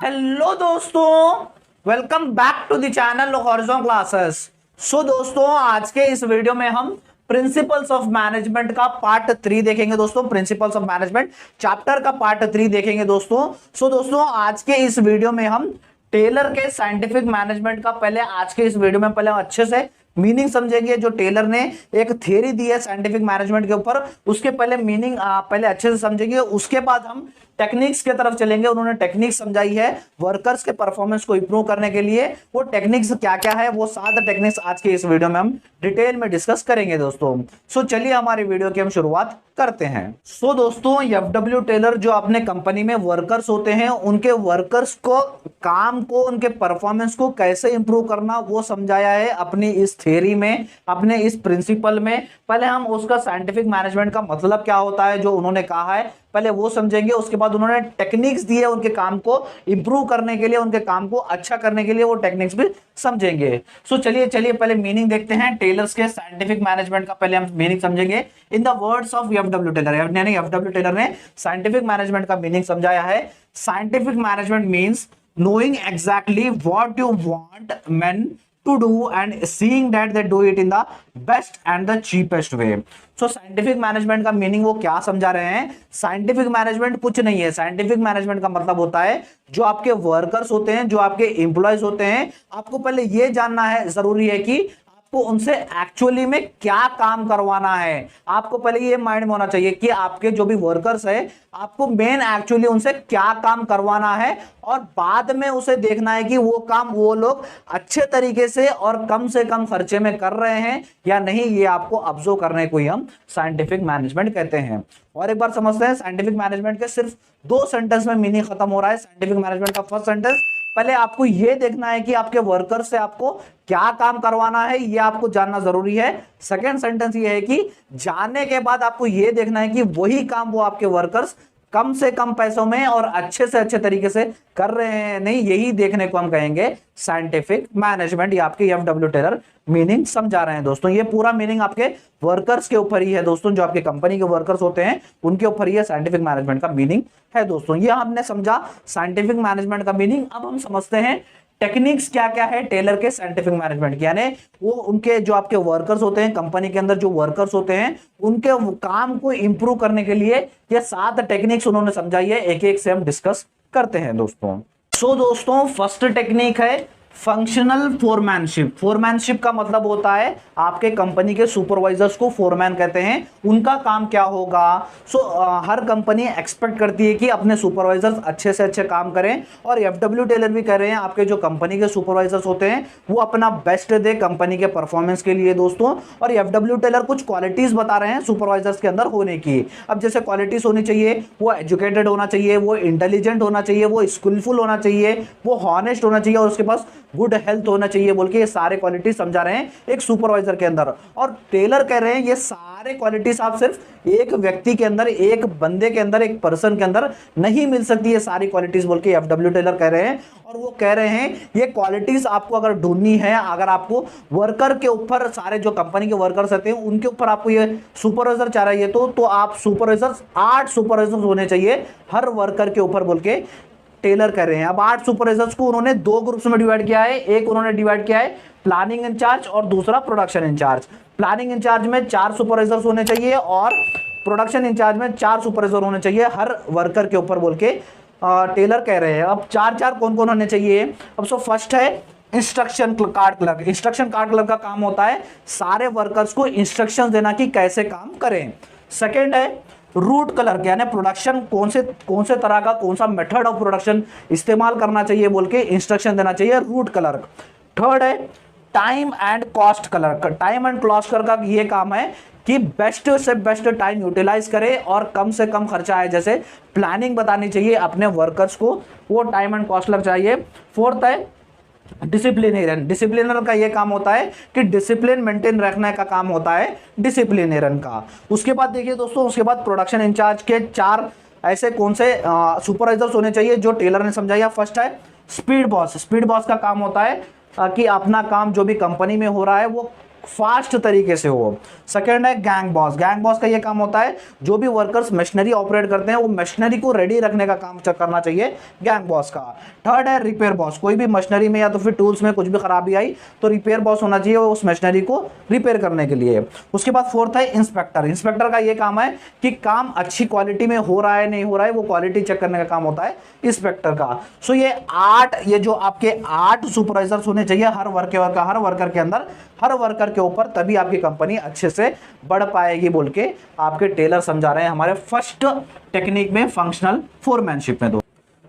Hello दोस्तों, welcome back to the channel Horizon Classes. So दोस्तों, आज के इस वीडियो में हम प्रिंसिपल्स ऑफ मैनेजमेंट का पार्ट 3 देखेंगे। दोस्तों, प्रिंसिपल्स ऑफ मैनेजमेंट चैप्टर का पार्ट 3 देखेंगे दोस्तों। सो दोस्तों, आज के इस वीडियो में हम टेलर के साइंटिफिक मैनेजमेंट का पहले आज के इस वीडियो में पहले अच्छे से मीनिंग समझेंगे। जो टेलर ने एक थ्योरी दी है साइंटिफिक मैनेजमेंट के ऊपर, उसके पहले मीनिंग पहले अच्छे से समझेंगे। उसके बाद हम टेक्निक्स की तरफ चलेंगे। उन्होंने टेक्निक समझाई है वर्कर्स के परफॉर्मेंस को इंप्रूव करने के लिए। वो टेक्निक्स क्या क्या है, वो 7 टेक्निक्स आज के इस वीडियो में हम डिटेल में डिस्कस करेंगे दोस्तों। सो चलिए हमारी वीडियो की हम शुरुआत करते हैं। सो दोस्तों, एफडब्ल्यू टेलर जो अपने कंपनी में वर्कर्स होते हैं, उनके वर्कर्स को काम को, उनके परफॉर्मेंस को कैसे इंप्रूव करना वो समझाया है अपनी इस थ्योरी में, अपने इस प्रिंसिपल में। पहले हम उसका साइंटिफिक मैनेजमेंट का मतलब क्या होता है जो उन्होंने कहा है, पहले वो समझेंगे। उसके बाद उन्होंने टेक्निक्स दी है उनके काम को इंप्रूव करने के लिए, उनके काम को अच्छा करने के लिए, वो टेक्निक्स भी समझेंगे। सो चलिए पहले मीनिंग देखते हैं टेलर्स के साइंटिफिक मैनेजमेंट का। पहले हम मीनिंग समझेंगे in the words of FW Taylor. यानी एफडब्ल्यू टेलर ने साइंटिफिक मैनेजमेंट का मीनिंग समझाया है। Scientific management means knowing exactly what you want men to do and seeing that they do it in the best and the cheapest way. So scientific management का meaning वो क्या समझा रहे हैं। Scientific management कुछ नहीं है। साइंटिफिक मैनेजमेंट का मतलब होता है जो आपके वर्कर्स होते हैं, जो आपके एम्प्लॉयज होते हैं, आपको पहले ये जानना है, जरूरी है कि आपको उनसे एक्चुअली में क्या काम करवाना है। आपको पहले ये माइंड में होना चाहिए कि आपके जो भी वर्कर्स है, आपको मेन एक्चुअली उनसे क्या काम करवाना है, और बाद में उसे देखना है कि वो काम वो लोग अच्छे तरीके से और कम से कम खर्चे में कर रहे हैं या नहीं। ये आपको ऑब्जर्व करने को ही हम साइंटिफिक मैनेजमेंट कहते हैं। और एक बार समझते हैं साइंटिफिक मैनेजमेंट के सिर्फ 2 सेंटेंस में मीनिंग खत्म हो रहा है। साइंटिफिक मैनेजमेंट का फर्स्ट सेंटेंस, पहले आपको यह देखना है कि आपके वर्कर से आपको क्या काम करवाना है, यह आपको जानना जरूरी है। सेकंड सेंटेंस यह है कि जानने के बाद आपको यह देखना है कि वही काम वो आपके वर्कर्स कम से कम पैसों में और अच्छे से अच्छे तरीके से कर रहे हैं नहीं। यही देखने को हम कहेंगे साइंटिफिक मैनेजमेंट। ये आपके एफडब्ल्यू टेलर मीनिंग समझा रहे हैं दोस्तों। ये पूरा मीनिंग आपके वर्कर्स के ऊपर ही है दोस्तों। जो आपके कंपनी के वर्कर्स होते हैं उनके ऊपर ही साइंटिफिक मैनेजमेंट का मीनिंग है दोस्तों। ये हमने समझा साइंटिफिक मैनेजमेंट का मीनिंग। अब हम समझते हैं टेक्निक्स क्या क्या है टेलर के साइंटिफिक मैनेजमेंट की। यानी वो उनके जो आपके वर्कर्स होते हैं, कंपनी के अंदर जो वर्कर्स होते हैं, उनके काम को इंप्रूव करने के लिए ये 7 टेक्निक्स उन्होंने समझाई है। एक एक से हम डिस्कस करते हैं दोस्तों। सो दोस्तों, फर्स्ट टेक्निक है फंक्शनल फोरमैनशिप। फोरमैनशिप का मतलब होता है आपके कंपनी के सुपरवाइजर्स को फोरमैन कहते हैं। उनका काम क्या होगा। हर कंपनी एक्सपेक्ट करती है कि अपने सुपरवाइजर्स अच्छे से अच्छे काम करें, और एफडब्ल्यू टेलर भी कह रहे हैं आपके जो कंपनी के सुपरवाइजर्स होते हैं वो अपना बेस्ट दे कंपनी के परफॉर्मेंस के लिए दोस्तों। और एफडब्ल्यू टेलर कुछ क्वालिटीज बता रहे हैं सुपरवाइजर्स के अंदर होने की। अब जैसे क्वालिटीज होनी चाहिए, वो एजुकेटेड होना चाहिए, वो इंटेलिजेंट होना चाहिए, वो स्किलफुल होना चाहिए, वो हॉनेस्ट होना चाहिए, और उसके पास गुड हेल्थ होना चाहिए बोल के ये सारे क्वालिटी समझा रहे हैं एक सुपरवाइजर के अंदर। और टेलर कह रहे हैं ये सारे क्वालिटीज आप सिर्फ एक व्यक्ति के अंदर, एक बंदे के अंदर, एक पर्सन के अंदर नहीं मिल सकती ये सारी क्वालिटीज बोल के एफडब्ल्यू टेलर कह रहे हैं। और वो कह रहे हैं ये क्वालिटीज आपको अगर ढूंढनी है, अगर आपको वर्कर के ऊपर, सारे जो कंपनी के वर्कर्स रहते हैं उनके ऊपर आपको ये सुपरवाइजर चाह रही है तो आप सुपरवाइजर्स 8 सुपरवाइजर्स होने चाहिए हर वर्कर के ऊपर बोल के टेलर कर रहे हैं। अब 8 सुपरवाइजर्स को उन्होंने 2 ग्रुप्स में डिवाइड किया है। एक उन्होंने डिवाइड किया है प्लानिंग इंचार्ज और दूसरा प्रोडक्शन इंचार्ज। प्लानिंग इंचार्ज में 4 सुपरवाइजर्स होने चाहिए और प्रोडक्शन इंचार्ज में 4 सुपरवाइजर होने चाहिए हर वर्कर के ऊपर बोल के टेलर कह रहे हैं। अब 4 कौन कौन होने चाहिए। अब फर्स्ट है instruction card clerk. Instruction card clerk का काम होता है सारे वर्कर्स को इंस्ट्रक्शन देना कि कैसे काम करें। सेकेंड है रूट क्लर्क, यानी प्रोडक्शन कौन से तरह का, कौन सा मेथड ऑफ प्रोडक्शन इस्तेमाल करना चाहिए बोल के इंस्ट्रक्शन देना चाहिए, रूट क्लर्क। थर्ड है time and cost clerk. Time and cost clerk का ये काम है कि बेस्ट से बेस्ट टाइम यूटिलाइज करे और कम से कम खर्चा है, जैसे प्लानिंग बतानी चाहिए अपने वर्कर्स को, वो टाइम एंड कॉस्ट क्लर्क चाहिए। फोर्थ है डिसिप्लिनेरियन। डिसिप्लिनर का ये काम होता है कि डिसिप्लिन मेंटेन रखने का काम होता है डिसिप्लिनेरियन का। उसके बाद देखिए दोस्तों, उसके बाद प्रोडक्शन इंचार्ज के 4 ऐसे कौन से सुपरवाइजर्स होने चाहिए जो टेलर ने समझाया। फर्स्ट है स्पीड बॉस। स्पीड बॉस का काम होता है कि अपना काम जो भी कंपनी में हो रहा है वो फास्ट तरीके से हो। सेकंड है गैंग बॉस। गैंग बॉस का ये काम होता है जो भी वर्कर्स मशीनरी ऑपरेट करते हैं वो मशीनरी को रेडी रखने का काम करना चाहिए गैंग बॉस का। थर्ड है रिपेयर बॉस। कोई भी मशीनरी में या तो फिर टूल्स में कुछ भी खराबी आई तो रिपेयर बॉस होना चाहिए उस मशीनरी को रिपेयर करने के लिए। उसके बाद फोर्थ है इंस्पेक्टर। इंस्पेक्टर का ये काम है कि काम अच्छी क्वालिटी में हो रहा है नहीं हो रहा है वो क्वालिटी चेक करने का काम होता है इंस्पेक्टर का। सो ये जो आपके 8 सुपरवाइजर्स होने चाहिए हर वर्कर के अंदर, हर वर्कर के ऊपर, तभी आपकी कंपनी अच्छे से बढ़ पाएगी बोल के आपके टेलर समझा रहे हैं हमारे फर्स्ट टेक्निक में, फंक्शनल फोरमैनशिप में।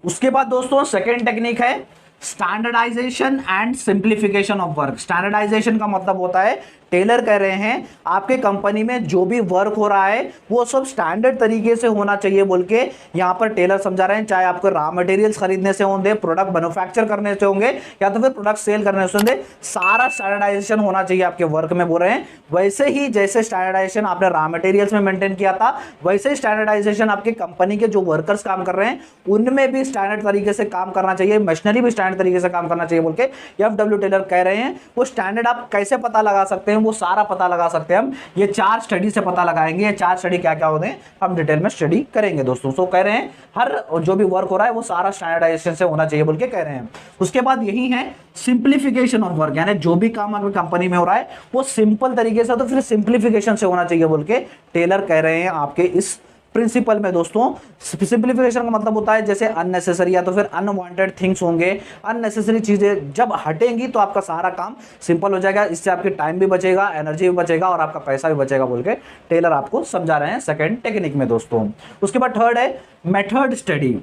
उसके बाद दोस्तों सेकेंड टेक्निक है standardization and simplification of work. Standardization का मतलब होता है टेलर कह रहे हैं आपके कंपनी में जो भी वर्क हो रहा है वो सब स्टैंडर्ड तरीके से होना चाहिए बोल के यहां पर टेलर समझा रहे हैं। चाहे आपको रॉ मटेरियल्स खरीदने से होंगे, प्रोडक्ट मैन्युफैक्चर करने से होंगे या तो फिर प्रोडक्ट सेल करने से होंगे, सारा स्टैंडर्डाइजेशन होना चाहिए आपके वर्क में बोल रहे हैं। वैसे ही जैसे स्टैंडर्डाइजेशन आपने रॉ मटेरियल्स में मेंटेन किया था वैसे ही स्टैंडर्डाइजेशन आपके कंपनी के जो वर्कर्स काम कर रहे हैं उनमें भी स्टैंडर्ड तरीके से काम करना चाहिए, मशीनरी भी स्टैंडर्ड तरीके से काम करना चाहिए बोल के एफडब्ल्यू टेलर कह रहे हैं। वो स्टैंडर्ड आप कैसे पता लगा सकते हैं, वो सारा पता लगा सकते हैं हम ये 4 स्टडी से पता लगाएंगे। ये 4 स्टडी क्या क्या होते हैं हम डिटेल में स्टडी करेंगे दोस्तों। सो कह रहे हैं हर जो भी वर्क हो रहा है वो सारा स्टैंडर्डाइजेशन से होना चाहिए बोल के कह रहे हैं। उसके बाद यही है सिंप्लीफिकेशन ऑफ वर्क, यानी जो भी काम आपकी कंपनी में हो रहा है वो सिंपल तरीके से तो फिर सिंप्लीफिकेशन से होना चाहिए बोल के टेलर कह रहे हैं आपके इस प्रिंसिपल में दोस्तों। सिंप्लीफिकेशन का मतलब होता है जैसे अननेसेसरी या तो फिर अनवांटेड थिंग्स होंगे, अननेसेसरी चीजें जब हटेंगी तो आपका सारा काम सिंपल हो जाएगा, इससे आपके टाइम भी बचेगा, एनर्जी भी बचेगा और आपका पैसा भी बचेगा बोल के टेलर आपको समझा रहे हैं सेकंड टेक्निक में दोस्तों। उसके बाद थर्ड है मेथड स्टडी।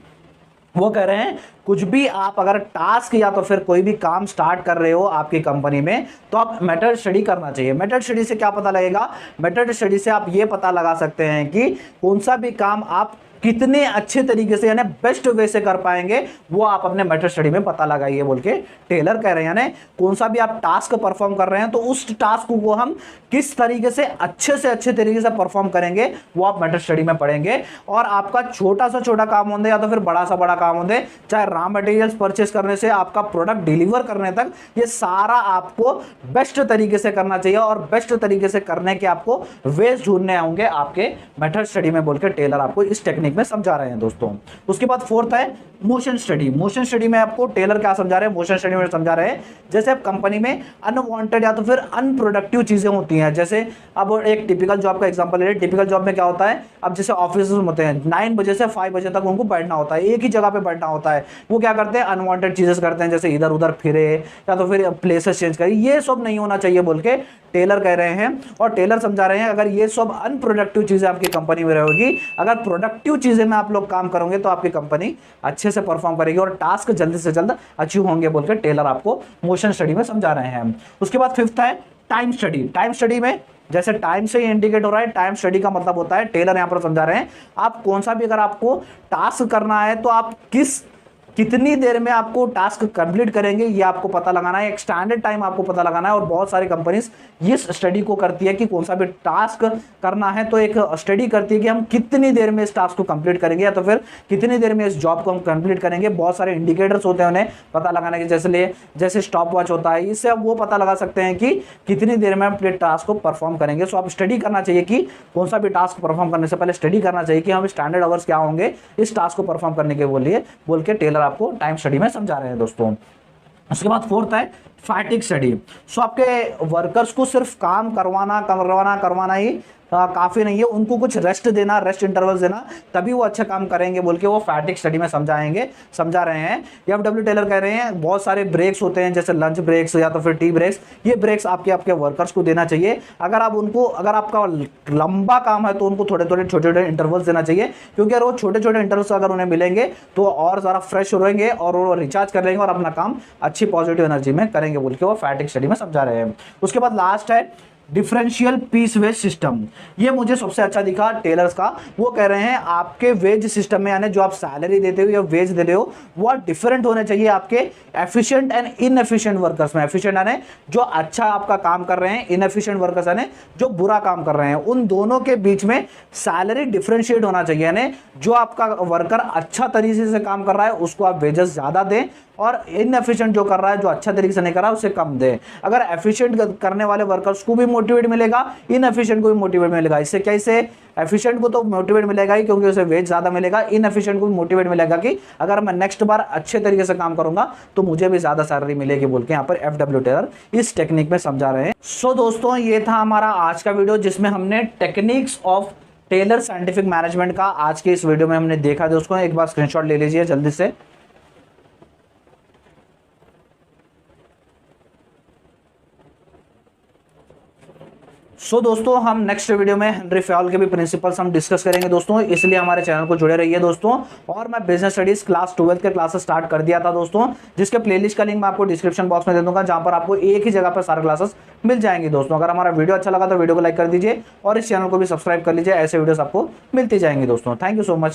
वो कह रहे हैं कुछ भी आप अगर टास्क या तो फिर कोई भी काम स्टार्ट कर रहे हो आपकी कंपनी में तो आप मेथड स्टडी करना चाहिए। मेथड स्टडी से क्या पता लगेगा, मेथड स्टडी से आप ये पता लगा सकते हैं कि कौन सा भी काम आप कितने अच्छे तरीके से यानी बेस्ट वे से कर पाएंगे वो आप अपने मेथड स्टडी में पता लगाइए बोल के टेलर कह रहे हैं। यानी कौन सा भी आप टास्क परफॉर्म कर रहे हैं तो उस टास्क को हम किस तरीके से अच्छे तरीके से परफॉर्म करेंगे वो आप मेथड स्टडी में पढ़ेंगे। और आपका छोटा सा छोटा काम होंगे या तो फिर बड़ा सा बड़ा काम होंगे, चाहे रॉ मटेरियल्स परचेस करने से आपका प्रोडक्ट डिलीवर करने तक, ये सारा आपको बेस्ट तरीके से करना चाहिए और बेस्ट तरीके से करने के आपको वेज ढूंढने होंगे आपके मेथड स्टडी में बोल के टेलर आपको इस टेक्निक में समझा रहे हैं दोस्तों। उसके बाद फोर्थ है मोशन स्टडी। मोशन स्टडी में आपको टेलर क्या समझा रहे हैं, मोशन स्टडी में समझा रहे हैं जैसे आप कंपनी में अनवांटेड या तो फिर अनप्रोडक्टिव चीजें होती हैं। जैसे अब एक टिपिकल जॉब का एग्जांपल ले, टिपिकल जॉब में क्या होता है, अब जैसे ऑफिस होते हैं 9 बजे से 5 बजे तक उनको बैठना होता है, एक ही जगह पे बैठना होता है। वो क्या करते हैं अनवांटेड चीजें करते हैं जैसे इधर उधर फिरे या तो फिर प्लेसेस चेंज करें, ये सब नहीं होना चाहिए बोल के टेलर कह रहे हैं। और टेलर समझा रहे हैं अगर ये सब अनप्रोडक्टिव चीजें आपकी कंपनी में रहेगी, अगर प्रोडक्टिव चीजें में आप लोग काम करोगे तो आपकी कंपनी अच्छे से परफॉर्म करेगी और टास्क जल्दी से जल्द अचीव होंगे बोल के टेलर आपको मोशन स्टडी में समझा रहे हैं। उसके बाद फिफ्थ है टाइम स्टडी। टाइम स्टडी में जैसे टाइम से ही इंडिकेट हो रहा है, टाइम स्टडी का मतलब होता है टेलर यहां पर समझा रहे हैं आप कौन सा भी अगर आपको टास्क करना है तो आप कितनी देर में आपको टास्क कंप्लीट करेंगे ये आपको पता लगाना है, एक स्टैंडर्ड टाइम आपको पता लगाना है। और बहुत सारी कंपनीज इस स्टडी को करती है कि कौन सा भी टास्क करना है तो एक स्टडी करती है कि हम कितनी देर में इस टास्क को कंप्लीट करेंगे या तो फिर कितनी देर में इस जॉब को हम कंप्लीट करेंगे। बहुत सारे इंडिकेटर्स होते हैं उन्हें पता लगाने के, जैसे स्टॉप वॉच होता है, इससे आप वो पता लगा सकते हैं कि कितनी देर में हम टास्क को परफॉर्म करेंगे। सो आप स्टडी करना चाहिए कि कौन सा भी टास्क परफॉर्म करने से पहले स्टडी करना चाहिए कि हम स्टैंडर्ड आवर्स क्या होंगे इस टास्क को परफॉर्म करने के बोल के टेलर आपको टाइम स्टडी में समझा रहे हैं दोस्तों। उसके बाद फोर्थ है फैटिग स्टडी। सो आपके वर्कर्स को सिर्फ काम करवाना ही काफी नहीं है, उनको कुछ रेस्ट देना, रेस्ट इंटरवल्स देना, तभी वो अच्छा काम करेंगे बोल के वो फैटिग स्टडी में समझा रहे हैं। एफडब्ल्यू टेलर कह रहे हैं बहुत सारे ब्रेक्स होते हैं जैसे लंच ब्रेक्स या तो फिर टी ब्रेक्स, ये ब्रेक्स आपके वर्कर्स को देना चाहिए। अगर आपका लंबा काम है तो उनको छोटे इंटरवल्स देना चाहिए, क्योंकि अगर वो छोटे इंटरवल्स अगर उन्हें मिलेंगे तो और ज़्यादा फ्रेश रहेंगे और वो रिचार्ज कर लेंगे और अपना काम अच्छी पॉजिटिव एनर्जी में करेंगे बोल के वो फैटिग स्टडी में समझा रहे हैं। उसके बाद लास्ट है डिफरेंशियल पीस वेज सिस्टम। ये मुझे सबसे अच्छा दिखा टेलर्स का। वो कह रहे हैं आपके वेज सिस्टम में, यानी जो आप सैलरी देते हो या वेज देते हो वो डिफरेंट होने चाहिए आपके एफिशिएंट एंड इनएफिशिएंट वर्कर्स में। एफिशिएंट यानी जो अच्छा आपका काम कर रहे हैं, इनएफिशिएंट वर्कर्स यानी जो बुरा काम कर रहे हैं, उन दोनों के बीच में सैलरी डिफरेंशिएट होना चाहिए। यानी जो आपका वर्कर अच्छा तरीके से काम कर रहा है उसको आप वेजेस ज्यादा दें और इनएफिशिएंट जो कर रहा है, जो अच्छा तरीके से नहीं कर रहा है, उसे कम दे। अगर एफिशिएंट करने वाले वर्कर्स को भी मोटिवेट मिलेगा, इनएफिशिएंट को भी मोटिवेट मिलेगा। इससे क्या, इससे एफिशिएंट को तो मोटिवेट मिलेगा ही क्योंकि उसे वेज ज्यादा मिलेगा, इनएफिशिएंट को भी मोटिवेट मिलेगा कि अगर मैं नेक्स्ट बार अच्छे तरीके से काम करूंगा तो मुझे भी ज्यादा सैलरी मिलेगी, बोल के यहाँ पर FW टेलर इस टेक्निक में समझा रहे हैं। सो दोस्तों, ये था हमारा आज का वीडियो जिसमें हमने techniques of Taylor scientific management का आज के इस वीडियो में हमने देखा। दोस्तों एक बार स्क्रीनशॉट ले लीजिए जल्दी से। दोस्तों हम नेक्स्ट वीडियो में हेनरी फयोल के भी प्रिंसिपल्स हम डिस्कस करेंगे दोस्तों, इसलिए हमारे चैनल को जुड़े रहिए दोस्तों। और मैं बिजनेस स्टडीज क्लास 12 के क्लासेस स्टार्ट कर दिया था दोस्तों, जिसके प्लेलिस्ट का लिंक मैं आपको डिस्क्रिप्शन बॉक्स में दे दूंगा, जहां पर आपको एक ही जगह पर सारे क्लासेस मिल जाएंगे दोस्तों। अगर हमारा वीडियो अच्छा लगा तो वीडियो को लाइक कर दीजिए और इस चैनल को भी सब्सक्राइब कर लीजिए, ऐसे वीडियोस आपको मिलती जाएंगी दोस्तों। Thank you so much.